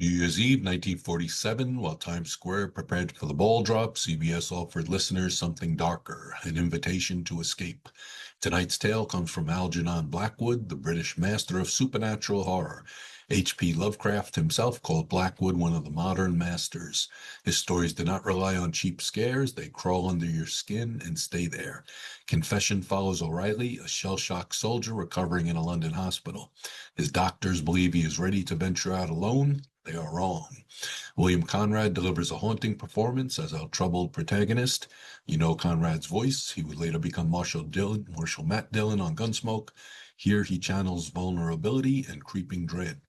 New Year's Eve, 1947, while Times Square prepared for the ball drop, CBS offered listeners something darker, an invitation to escape. Tonight's tale comes from Algernon Blackwood, the British master of supernatural horror. H.P. Lovecraft himself called Blackwood one of the modern masters. His stories do not rely on cheap scares. They crawl under your skin and stay there. Confession follows O'Reilly, a shell-shocked soldier recovering in a London hospital. His doctors believe he is ready to venture out alone. They are wrong. William Conrad delivers a haunting performance as our troubled protagonist. You know Conrad's voice. He would later become Marshal Matt Dillon on Gunsmoke. Here he channels vulnerability and creeping dread.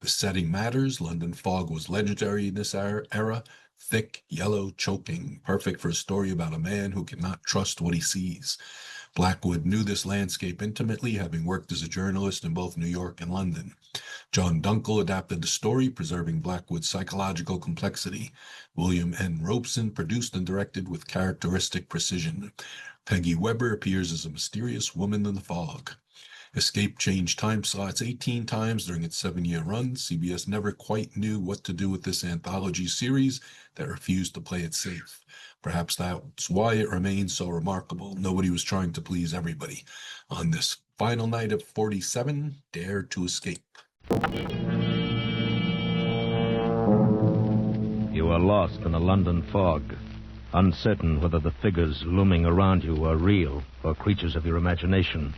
The setting matters. London fog was legendary in this era. Thick, yellow, choking, perfect for a story about a man who cannot trust what he sees. Blackwood knew this landscape intimately, having worked as a journalist in both New York and London. John Dunkel adapted the story, preserving Blackwood's psychological complexity. William N. Robson produced and directed with characteristic precision. Peggy Webber appears as a mysterious woman in the fog. Escape changed time slots 18 times during its 7-year run. CBS never quite knew what to do with this anthology series that refused to play it safe. Perhaps that's why it remains so remarkable. Nobody was trying to please everybody. On this final night of 47, dare to escape. You are lost in a London fog, uncertain whether the figures looming around you are real or creatures of your imagination.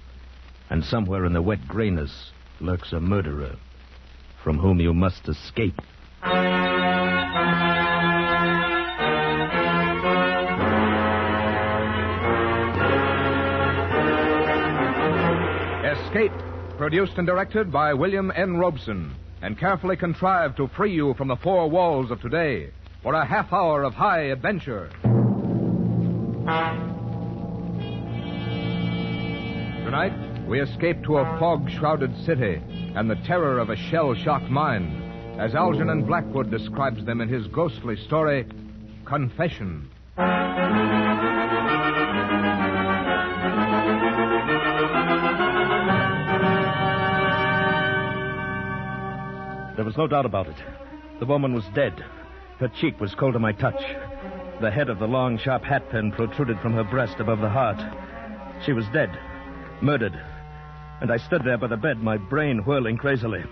And somewhere in the wet grayness lurks a murderer from whom you must escape. Escape, produced and directed by William N. Robson, and carefully contrived to free you from the four walls of today for a half hour of high adventure. Tonight, we escape to a fog-shrouded city and the terror of a shell-shocked mind, as Algernon Blackwood describes them in his ghostly story, Confession. There was no doubt about it. The woman was dead. Her cheek was cold to my touch. The head of the long, sharp hat pin protruded from her breast above the heart. She was dead. Murdered. And I stood there by the bed, my brain whirling crazily.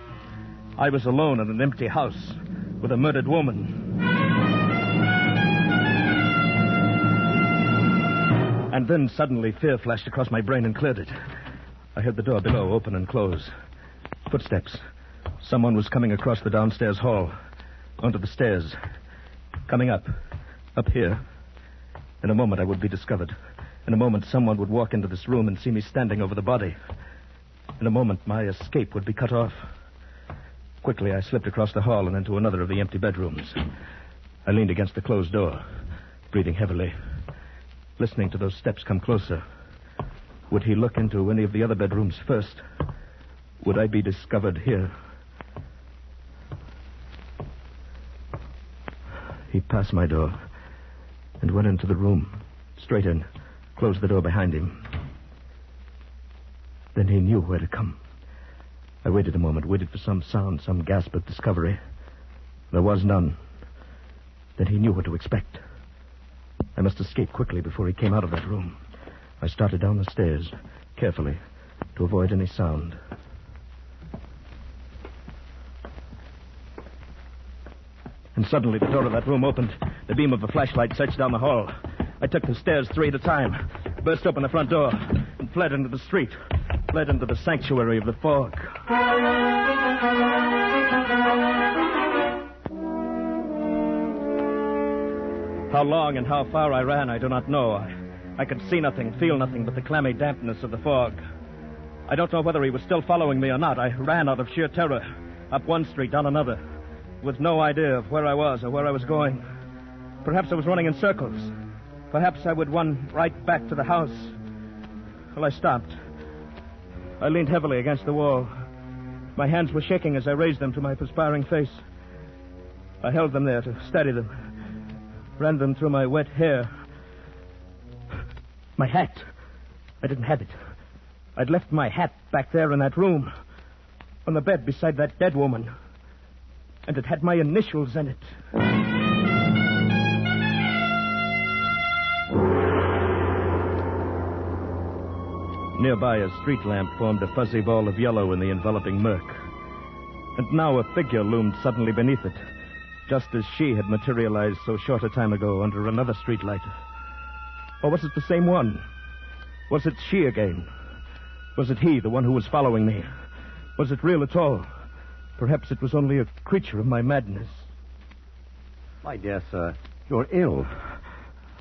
I was alone in an empty house with a murdered woman. And then suddenly fear flashed across my brain and cleared it. I heard the door below open and close. Footsteps. Someone was coming across the downstairs hall, onto the stairs. Coming up here. In a moment I would be discovered. In a moment someone would walk into this room and see me standing over the body. In a moment, my escape would be cut off. Quickly, I slipped across the hall and into another of the empty bedrooms. I leaned against the closed door, breathing heavily, listening to those steps come closer. Would he look into any of the other bedrooms first? Would I be discovered here? He passed my door and went into the room, straight in, closed the door behind him. Then he knew where to come. I waited a moment, waited for some sound, some gasp of discovery. There was none. Then he knew what to expect. I must escape quickly before he came out of that room. I started down the stairs, carefully, to avoid any sound. And suddenly the door of that room opened. The beam of a flashlight searched down the hall. I took the stairs 3 at a time, burst open the front door, and fled into the street. Fled into the sanctuary of the fog. How long and how far I ran, I do not know. I could see nothing, feel nothing but the clammy dampness of the fog. I don't know whether he was still following me or not. I ran out of sheer terror, up one street, down another, with no idea of where I was or where I was going. Perhaps I was running in circles. Perhaps I would run right back to the house. Well, I stopped. I leaned heavily against the wall. My hands were shaking as I raised them to my perspiring face. I held them there to steady them. Ran them through my wet hair. My hat. I didn't have it. I'd left my hat back there in that room, on the bed beside that dead woman. and it had my initials in it. Nearby, a street lamp formed a fuzzy ball of yellow in the enveloping murk. And now a figure loomed suddenly beneath it, just as she had materialized so short a time ago under another streetlight. Or was it the same one? Was it she again? Was it he, the one who was following me? Was it real at all? Perhaps it was only a creature of my madness. My dear sir, you're ill.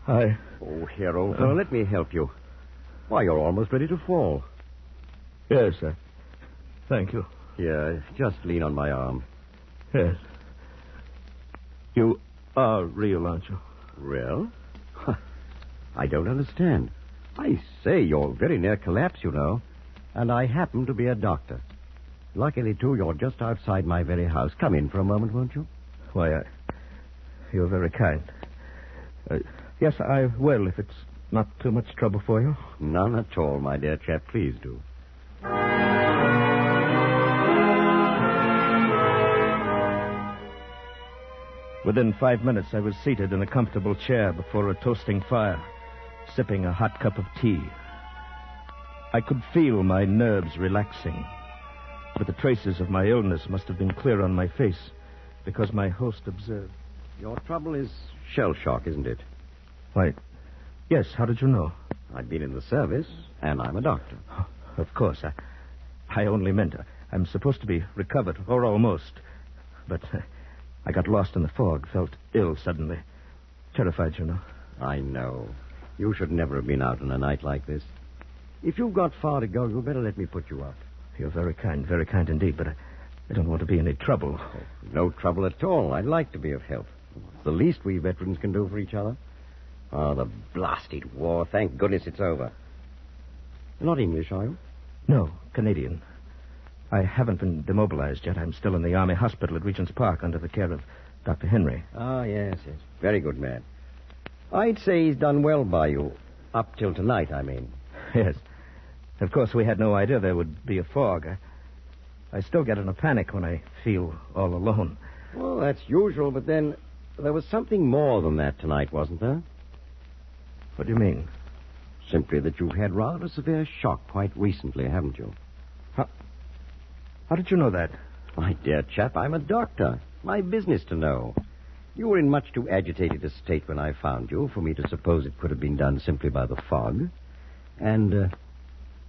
I... Oh, here, old fellow, let me help you. Why, you're almost ready to fall. Yes, sir. Thank you. Here, just lean on my arm. Yes. You are real, aren't you? Real? I don't understand. I say, you're very near collapse, you know. And I happen to be a doctor. Luckily, too, you're just outside my very house. Come in for a moment, won't you? Why, you're very kind. Yes, I will, if it's not too much trouble for you. None at all, my dear chap. Please do. Within 5 minutes, I was seated in a comfortable chair before a toasting fire, sipping a hot cup of tea. I could feel my nerves relaxing, but the traces of my illness must have been clear on my face, because my host observed. Your trouble is shell shock, isn't it? Why, yes, how did you know? I've been in the service, and I'm a doctor. Oh, of course, I only meant I'm supposed to be recovered, or almost. But I got lost in the fog, felt ill suddenly. Terrified, you know. I know. You should never have been out on a night like this. If you've got far to go, you'd better let me put you up. You're very kind indeed, but I don't want to be any trouble. Oh, no trouble at all. I'd like to be of help. It's the least we veterans can do for each other. Oh, the blasted war. Thank goodness it's over. You're not English, are you? No, Canadian. I haven't been demobilized yet. I'm still in the Army Hospital at Regent's Park under the care of Dr. Henry. Ah, yes. Very good man. I'd say he's done well by you. Up till tonight, I mean. Yes. Of course, we had no idea there would be a fog. I still get in a panic when I feel all alone. Well, that's usual, but then there was something more than that tonight, wasn't there? What do you mean? Simply that you've had rather a severe shock quite recently, haven't you? How did you know that? My dear chap, I'm a doctor. My business to know. You were in much too agitated a state when I found you for me to suppose it could have been done simply by the fog. And,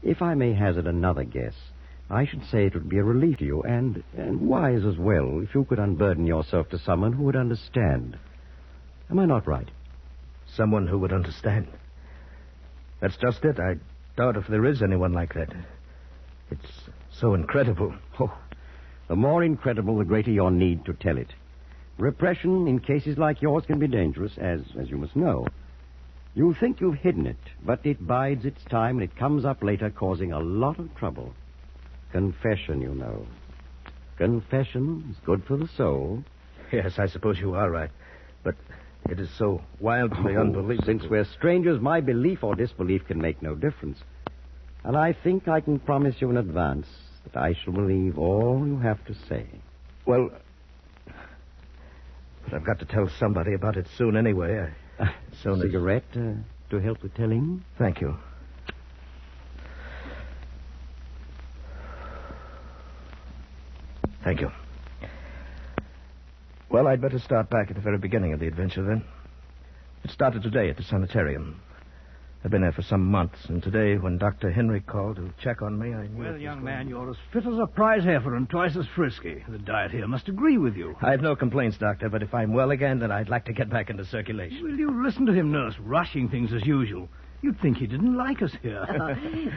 if I may hazard another guess, I should say it would be a relief to you and wise as well if you could unburden yourself to someone who would understand. Am I not right? Someone who would understand. That's just it. I doubt if there is anyone like that. It's so incredible. Oh, the more incredible, the greater your need to tell it. Repression in cases like yours can be dangerous, as you must know. You think you've hidden it, but it bides its time and it comes up later causing a lot of trouble. Confession, you know. Confession is good for the soul. Yes, I suppose you are right. But it is so wildly unbelievable. Since we're strangers, my belief or disbelief can make no difference. And I think I can promise you in advance that I shall believe all you have to say. Well, but I've got to tell somebody about it soon anyway. Cigarette to help with telling? Thank you. Thank you. Well, I'd better start back at the very beginning of the adventure, then. It started today at the sanitarium. I've been there for some months, and today, when Dr. Henry called to check on me, I knew... Well, young man, you're as fit as a prize heifer and twice as frisky. The diet here must agree with you. I have no complaints, Doctor, but if I'm well again, then I'd like to get back into circulation. Will you listen to him, nurse, rushing things as usual? You'd think he didn't like us here.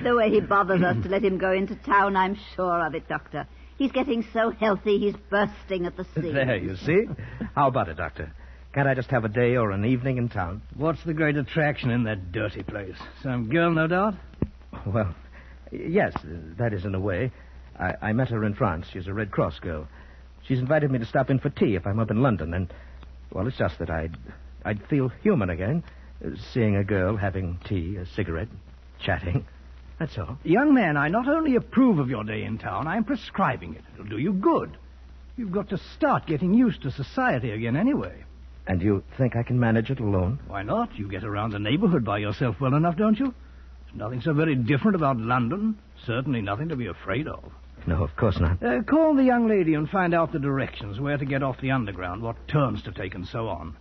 The way he bothers us to let him go into town, I'm sure of it, Doctor. He's getting so healthy, he's bursting at the seams. There, you see? How about it, Doctor? Can't I just have a day or an evening in town? What's the great attraction in that dirty place? Some girl, no doubt? Well, yes, that is in a way. I met her in France. She's a Red Cross girl. She's invited me to stop in for tea if I'm up in London, and, well, it's just that I'd feel human again, seeing a girl having tea, a cigarette, chatting. That's all. Young man, I not only approve of your day in town, I'm prescribing it. It'll do you good. You've got to start getting used to society again anyway. And you think I can manage it alone? Why not? You get around the neighborhood by yourself well enough, don't you? There's nothing so very different about London. Certainly nothing to be afraid of. No, of course not. Call the young lady and find out the directions, where to get off the underground, what turns to take, and so on.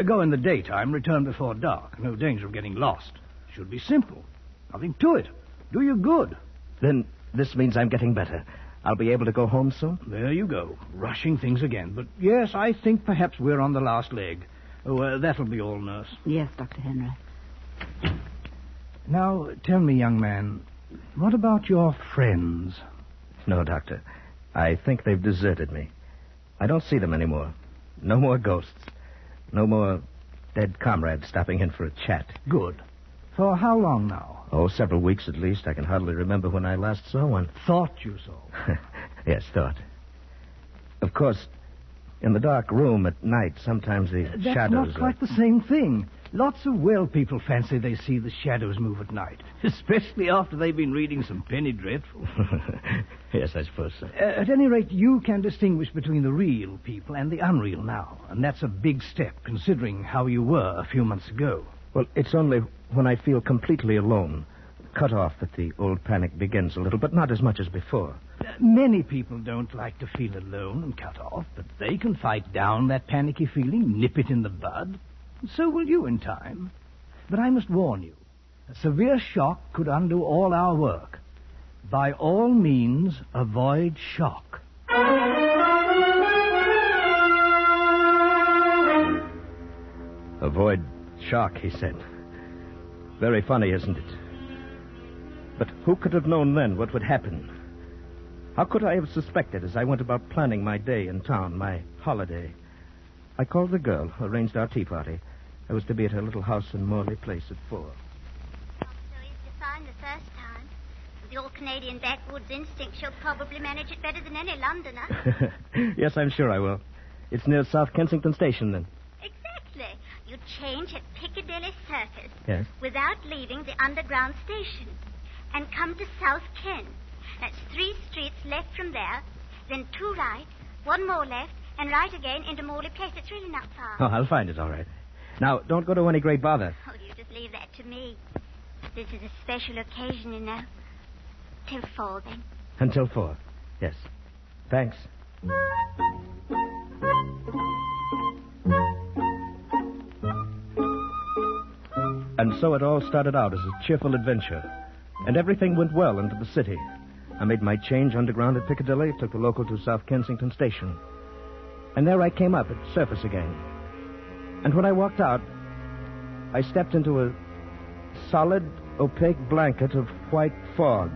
Go in the daytime, return before dark. No danger of getting lost. Should be simple. Nothing to it. Do you good. Then this means I'm getting better. I'll be able to go home soon? There you go. Rushing things again. But yes, I think perhaps we're on the last leg. Oh, that'll be all, nurse. Yes, Dr. Henry. Now, tell me, young man, what about your friends? No, Doctor. I think they've deserted me. I don't see them anymore. No more ghosts. No more dead comrades stopping in for a chat. Good. For how long now? Oh, several weeks at least. I can hardly remember when I last saw one. Thought you saw. Yes, thought. Of course, in the dark room at night, sometimes the shadows... That's not quite the same thing. Lots of well people fancy they see the shadows move at night, especially after they've been reading some penny dreadful. Yes, I suppose so. At any rate, you can distinguish between the real people and the unreal now, and that's a big step, considering how you were a few months ago. Well, it's only when I feel completely alone, cut off, that the old panic begins a little, but not as much as before. Many people don't like to feel alone and cut off, but they can fight down that panicky feeling, nip it in the bud. So will you in time. But I must warn you, a severe shock could undo all our work. By all means, avoid shock. Avoid shock, he said. Very funny, isn't it? But who could have known then what would happen? How could I have suspected as I went about planning my day in town, my holiday? I called the girl, arranged our tea party. I was to be at her little house in Morley Place at 4. So easy to find the first time. With the old Canadian backwoods instinct, she'll probably manage it better than any Londoner. Yes, I'm sure I will. It's near South Kensington Station, then. Exactly. You change at Piccadilly Circus. Yes. Without leaving the underground station. And come to South Ken. That's 3 streets left from there. Then 2 right, 1 more left, and right again into Morley Place. It's really not far. Oh, I'll find it, all right. Now, don't go to any great bother. Oh, you just leave that to me. This is a special occasion, you know. Till 4, then. Until 4. Yes. Thanks. And so it all started out as a cheerful adventure. And everything went well into the city. I made my change underground at Piccadilly, took the local to South Kensington Station. And there I came up at surface again. And when I walked out, I stepped into a solid, opaque blanket of white fog.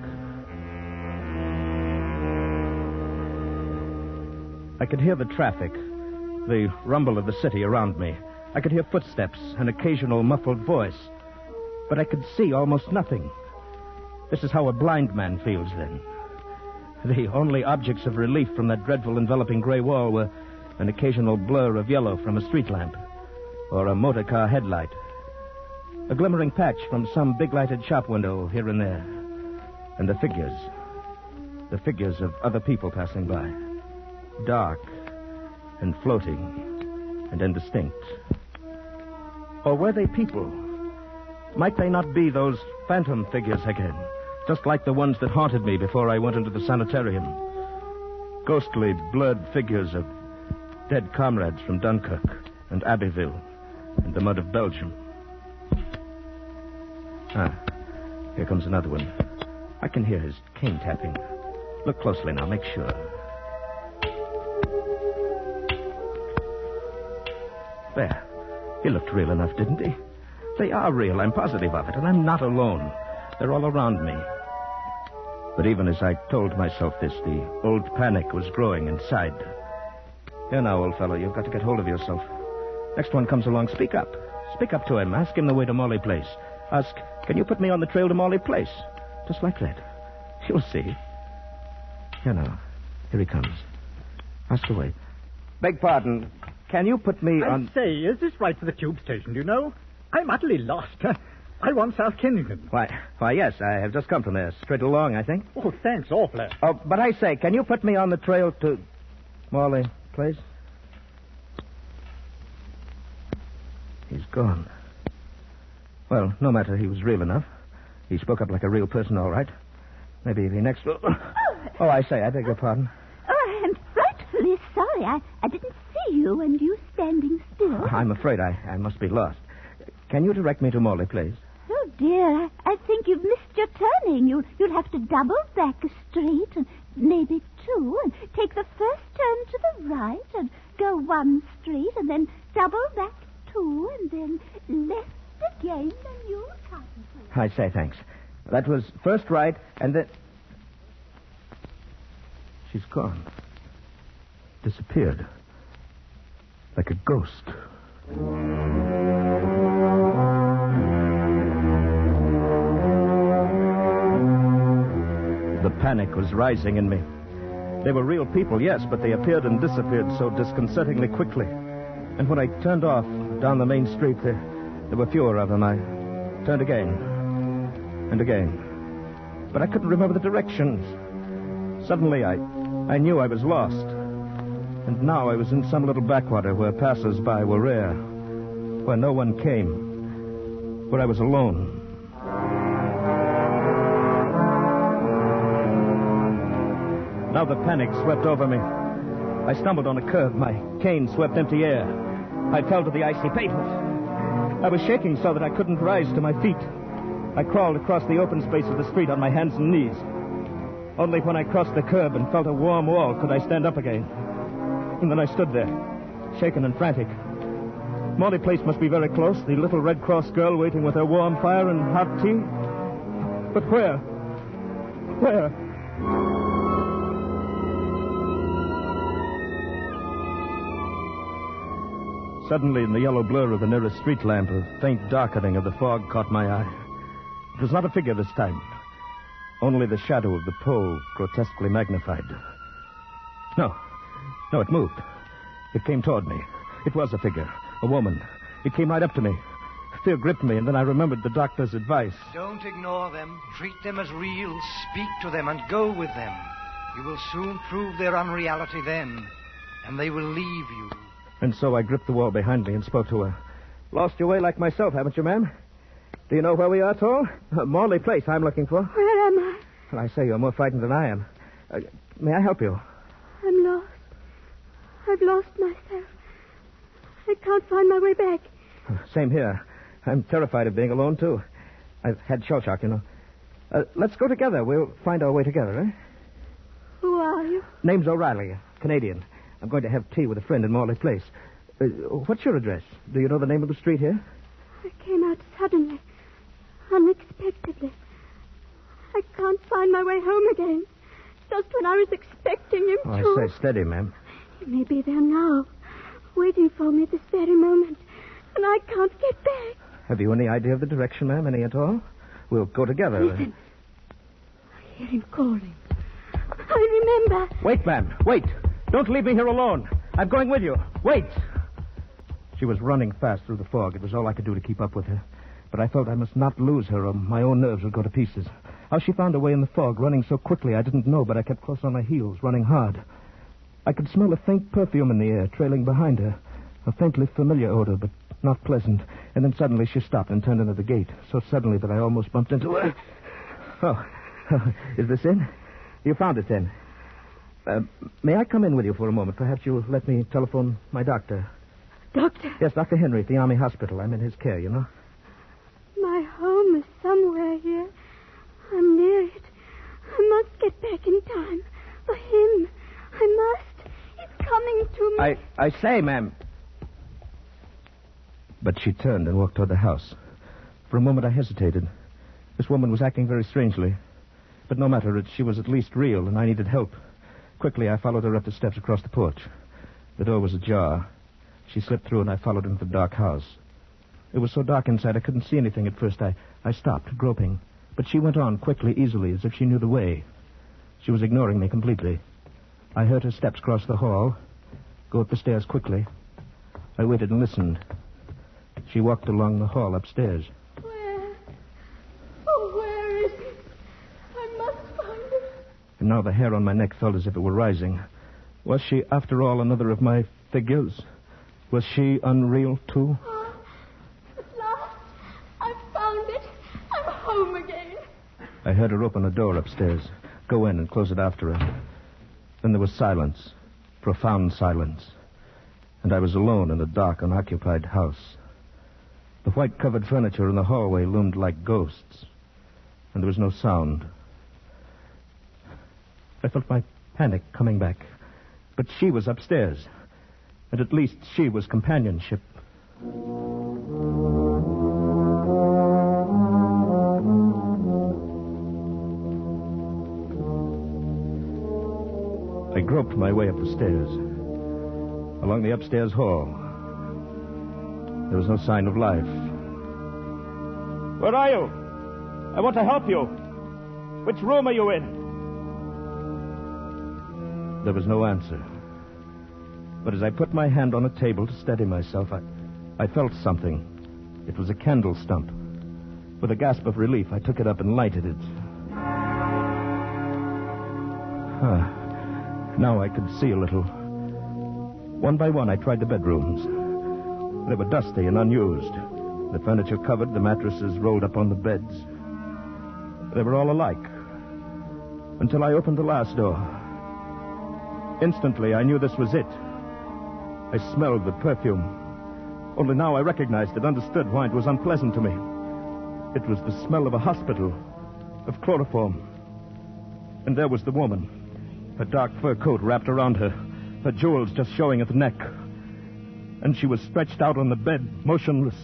I could hear the traffic, the rumble of the city around me. I could hear footsteps, an occasional muffled voice. But I could see almost nothing. This is how a blind man feels then. The only objects of relief from that dreadful enveloping gray wall were an occasional blur of yellow from a street lamp, or a motor car headlight, a glimmering patch from some big lighted shop window here and there, and the figures of other people passing by, dark and floating and indistinct. Or were they people? Might they not be those phantom figures again, just like the ones that haunted me before I went into the sanitarium? Ghostly, blurred figures of dead comrades from Dunkirk and Abbeville and the mud of Belgium. Here comes another one. I can hear his cane tapping. Look closely now, make sure. There. He looked real enough, didn't he? They are real, I'm positive of it, and I'm not alone. They're all around me. But even as I told myself this, the old panic was growing inside. Here now, old fellow, you've got to get hold of yourself. Next one comes along, speak up. Speak up to him. Ask him the way to Morley Place. Ask, can you put me on the trail to Morley Place? Just like that. You'll see. Here now. Here he comes. Ask away. Beg pardon. Can you put me on... I say, is this right for the tube station, do you know? I'm utterly lost. I want South Kensington. Why, yes, I have just come from there. Straight along, I think. Oh, thanks awfully. Oh, but I say, can you put me on the trail to... Morley, please. He's gone. Well, no matter. He was real enough. He spoke up like a real person, all right. Maybe if he next... Oh, I say, I beg your pardon. Oh, I'm frightfully sorry. I didn't see you and you standing still. I'm afraid I must be lost. Can you direct me to Morley, please? Oh, dear. I think you've missed your turning. You'll have to double back a street and maybe two and take the first turn to the right and go one street and then double back two and then left again and you'll come. I say, thanks. That was first right and then... She's gone. Disappeared. Like a ghost. The panic was rising in me. They were real people, yes, but they appeared and disappeared so disconcertingly quickly. And when I turned off down the main street, there were fewer of them. I turned again and again. But I couldn't remember the directions. Suddenly, I knew I was lost. And now I was in some little backwater where passers-by were rare, where no one came, where I was alone. Now the panic swept over me. I stumbled on a curb. My cane swept empty air. I fell to the icy pavement. I was shaking so that I couldn't rise to my feet. I crawled across the open space of the street on my hands and knees. Only when I crossed the curb and felt a warm wall could I stand up again. And then I stood there, shaken and frantic. Morley Place must be very close, the little Red Cross girl waiting with her warm fire and hot tea. But where? Where? Suddenly, in the yellow blur of the nearest street lamp, a faint darkening of the fog caught my eye. It was not a figure this time. Only the shadow of the pole, grotesquely magnified. No, it moved. It came toward me. It was a figure, a woman. It came right up to me. Fear gripped me, and then I remembered the doctor's advice. Don't ignore them. Treat them as real. Speak to them and go with them. You will soon prove their unreality then, and they will leave you. And so I gripped the wall behind me and spoke to her. Lost your way like myself, haven't you, ma'am? Do you know where we are at all? Morley Place I'm looking for. Where am I? Well, I say you're more frightened than I am. May I help you? I'm lost. I've lost myself. I can't find my way back. Same here. I'm terrified of being alone, too. I've had shell shock, you know. Let's go together. We'll find our way together, eh? Who are you? Name's O'Reilly, a Canadian. I'm going to have tea with a friend in Morley Place. What's your address? Do you know the name of the street here? I came out suddenly, unexpectedly. I can't find my way home again. Just when I was expecting him to. I say, steady, ma'am. He may be there now, waiting for me this very moment, and I can't get back. Have you any idea of the direction, ma'am? Any at all? We'll go together. Listen. I hear him calling. I remember. Wait, ma'am. Wait. Don't leave me here alone. I'm going with you. Wait. She was running fast through the fog. It was all I could do to keep up with her. But I felt I must not lose her or my own nerves would go to pieces. How she found her way in the fog, running so quickly, I didn't know, but I kept close on my heels, running hard. I could smell a faint perfume in the air, trailing behind her. A faintly familiar odor, but not pleasant. And then suddenly she stopped and turned into the gate, so suddenly that I almost bumped into her. Oh, is this in? You found it then. May I come in with you for a moment? Perhaps you'll let me telephone my doctor. Doctor? Yes, Dr. Henry at the Army Hospital. I'm in his care, you know. My home is somewhere here. I'm near it. I must get back in time. For him. I must. He's coming to me. I say, ma'am. But she turned and walked toward the house. For a moment I hesitated. This woman was acting very strangely. But no matter, she was at least real, and I needed help. Quickly, I followed her up the steps across the porch. The door was ajar. She slipped through, and I followed into the dark house. It was so dark inside, I couldn't see anything at first. I stopped, groping. But she went on quickly, easily, as if she knew the way. She was ignoring me completely. I heard her steps cross the hall, go up the stairs quickly. I waited and listened. She walked along the hall upstairs. Where? Oh, where is it? I must find it. And now the hair on my neck felt as if it were rising. Was she, after all, another of my figures? Was she unreal, too? Oh, at last, I've found it. I'm home again. I heard her open a door upstairs, go in and close it after her. Then there was silence, profound silence, and I was alone in a dark, unoccupied house. The white-covered furniture in the hallway loomed like ghosts, and there was no sound. I felt my panic coming back, but she was upstairs, and at least she was companionship. I groped my way up the stairs, along the upstairs hall. There was no sign of life. Where are you? I want to help you. Which room are you in? There was no answer. But as I put my hand on a table to steady myself, I felt something. It was a candle stump. With a gasp of relief, I took it up and lighted it. Now I could see a little. One by one, I tried the bedrooms. They were dusty and unused. The furniture covered, the mattresses rolled up on the beds. They were all alike. Until I opened the last door. Instantly, I knew this was it. I smelled the perfume. Only now I recognized it, understood why it was unpleasant to me. It was the smell of a hospital, of chloroform. And there was the woman. Her dark fur coat wrapped around her, her jewels just showing at the neck. And she was stretched out on the bed, motionless.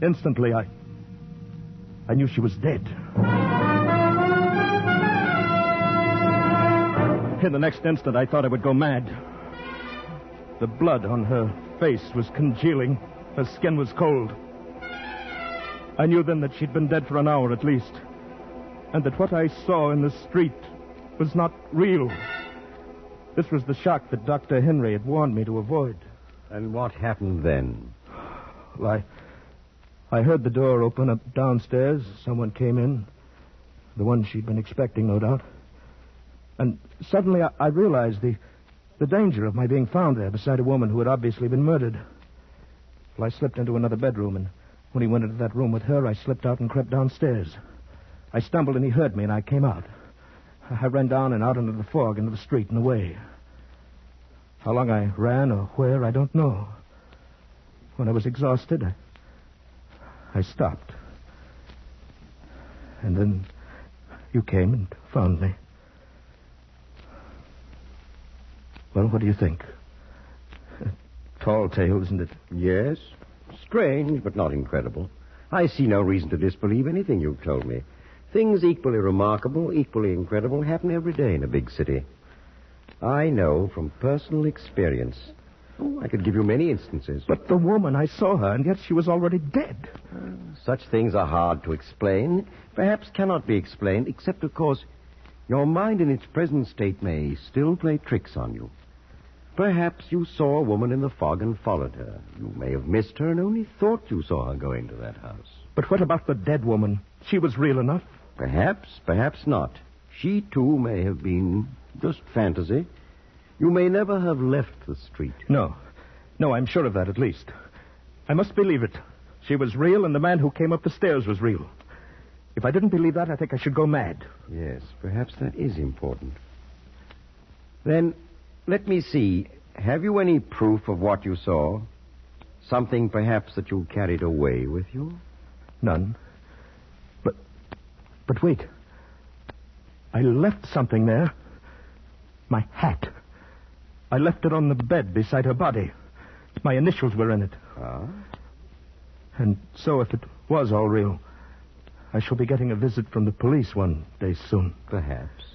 Instantly, I knew she was dead. In the next instant, I thought I would go mad. The blood on her face was congealing. Her skin was cold. I knew then that she'd been dead for an hour at least, and that what I saw in the street was not real. This was the shock that Dr. Henry had warned me to avoid. And what happened then? Well, I heard the door open up downstairs. Someone came in. The one she'd been expecting, no doubt. And suddenly I realized the danger of my being found there beside a woman who had obviously been murdered. Well, I slipped into another bedroom, and when he went into that room with her, I slipped out and crept downstairs. I stumbled, and he heard me, and I came out. I ran down and out into the fog, into the street and away. How long I ran or where, I don't know. When I was exhausted, I stopped. And then you came and found me. Well, what do you think? A tall tale, isn't it? Yes. Strange, but not incredible. I see no reason to disbelieve anything you've told me. Things equally remarkable, equally incredible, happen every day in a big city. I know from personal experience. Oh, I could give you many instances. But the woman, I saw her, and yet she was already dead. Such things are hard to explain, perhaps cannot be explained, except, of course, your mind in its present state may still play tricks on you. Perhaps you saw a woman in the fog and followed her. You may have missed her and only thought you saw her go into that house. But what about the dead woman? She was real enough. Perhaps, perhaps not. She, too, may have been just fantasy. You may never have left the street. No, I'm sure of that, at least. I must believe it. She was real, and the man who came up the stairs was real. If I didn't believe that, I think I should go mad. Yes, perhaps that is important. Then, let me see. Have you any proof of what you saw? Something, perhaps, that you carried away with you? None. But wait. I left something there. My hat. I left it on the bed beside her body. My initials were in it. Ah? And so if it was all real, I shall be getting a visit from the police one day soon. Perhaps.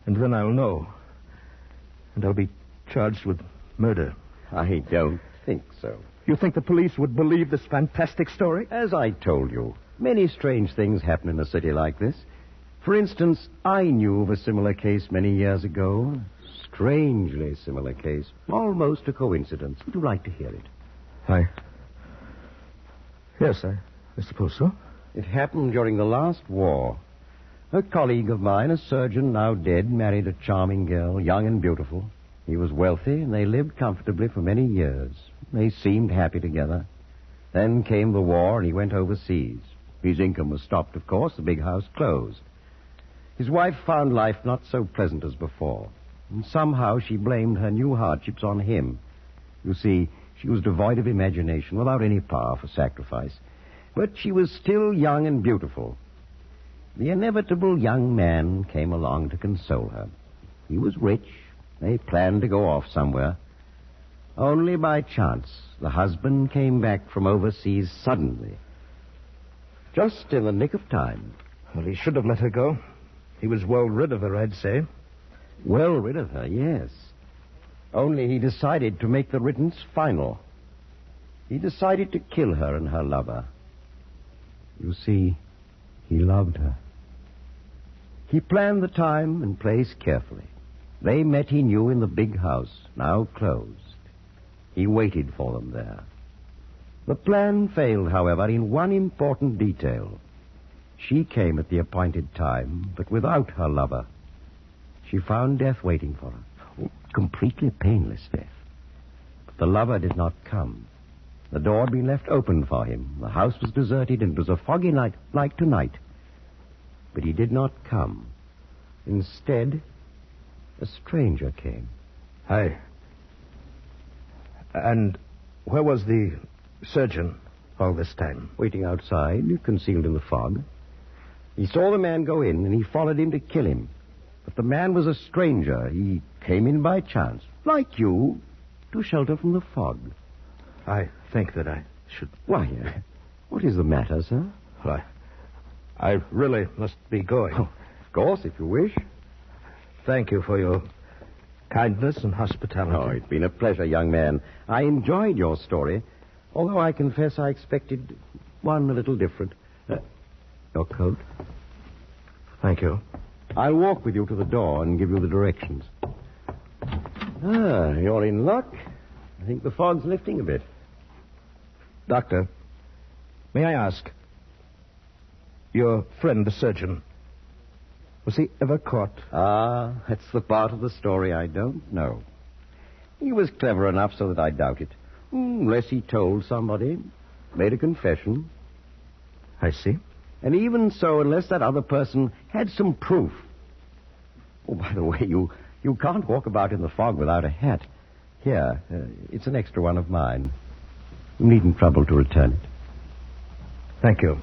And then I'll know. And I'll be charged with murder. I don't think so. You think the police would believe this fantastic story? As I told you, many strange things happen in a city like this. For instance, I knew of a similar case many years ago. Strangely similar case. Almost a coincidence. Would you like to hear it? Yes, I suppose so. It happened during the last war. A colleague of mine, a surgeon now dead, married a charming girl, young and beautiful. He was wealthy, and they lived comfortably for many years. They seemed happy together. Then came the war, and he went overseas. His income was stopped, of course. The big house closed. His wife found life not so pleasant as before. And somehow she blamed her new hardships on him. You see, she was devoid of imagination, without any power for sacrifice. But she was still young and beautiful. The inevitable young man came along to console her. He was rich. They planned to go off somewhere. Only by chance, the husband came back from overseas suddenly. Just in the nick of time. Well, he should have let her go. He was well rid of her, I'd say. Well rid of her, yes. Only he decided to make the riddance final. He decided to kill her and her lover. You see, he loved her. He planned the time and place carefully. They met, he knew, in the big house, now closed. He waited for them there. The plan failed, however, in one important detail. She came at the appointed time, but without her lover. She found death waiting for her. Oh, completely painless death. But the lover did not come. The door had been left open for him. The house was deserted, and it was a foggy night, like tonight. But he did not come. Instead, a stranger came. Hi. And where was the surgeon all this time? Waiting outside, concealed in the fog. He saw the man go in, and he followed him to kill him. But the man was a stranger. He came in by chance, like you, to shelter from the fog. I think that I should... Why, what is the matter, sir? Well, I really must be going. Oh, of course, if you wish. Thank you for your kindness and hospitality. Oh, it's been a pleasure, young man. I enjoyed your story, although I confess I expected one a little different. Your coat? Thank you. I'll walk with you to the door and give you the directions. Ah, you're in luck. I think the fog's lifting a bit. Doctor, may I ask, your friend, the surgeon, was he ever caught? Ah, that's the part of the story I don't know. He was clever enough so that I doubt it. Unless he told somebody, made a confession. I see. And even so, unless that other person had some proof. Oh, by the way, you can't walk about in the fog without a hat. Here, it's an extra one of mine. You needn't trouble to return it. Thank you.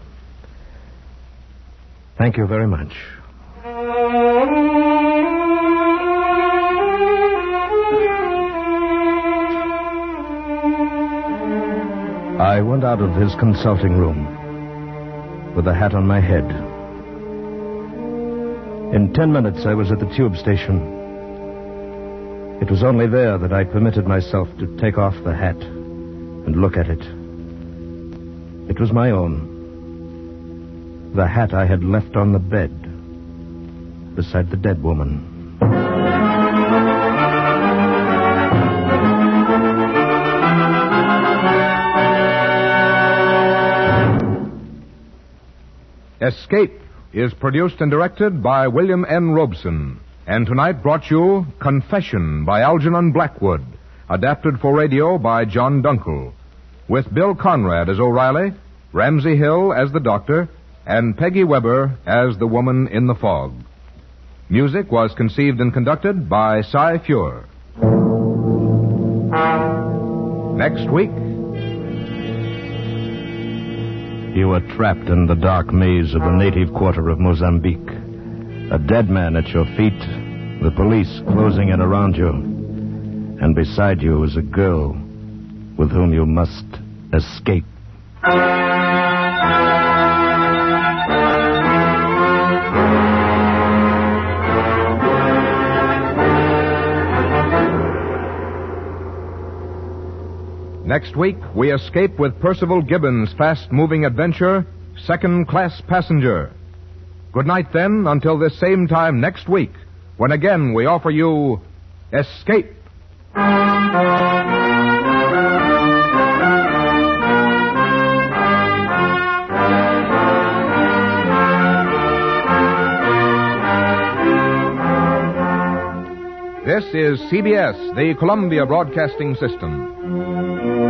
Thank you very much. I went out of his consulting room with the hat on my head. In 10 minutes, I was at the tube station. It was only there that I permitted myself to take off the hat and look at it. It was my own. The hat I had left on the bed beside the dead woman. Escape is produced and directed by William N. Robson, and tonight brought you Confession by Algernon Blackwood, adapted for radio by John Dunkel, with Bill Conrad as O'Reilly, Ramsay Hill as the doctor, and Peggy Weber as the woman in the fog. Music was conceived and conducted by Cy Feuer. Next week... You were trapped in the dark maze of the native quarter of Mozambique. A dead man at your feet, the police closing in around you. And beside you is a girl with whom you must escape. Next week, we escape with Percival Gibbons' fast-moving adventure, Second Class Passenger. Good night, then, until this same time next week, when again we offer you Escape. This is CBS, the Columbia Broadcasting System.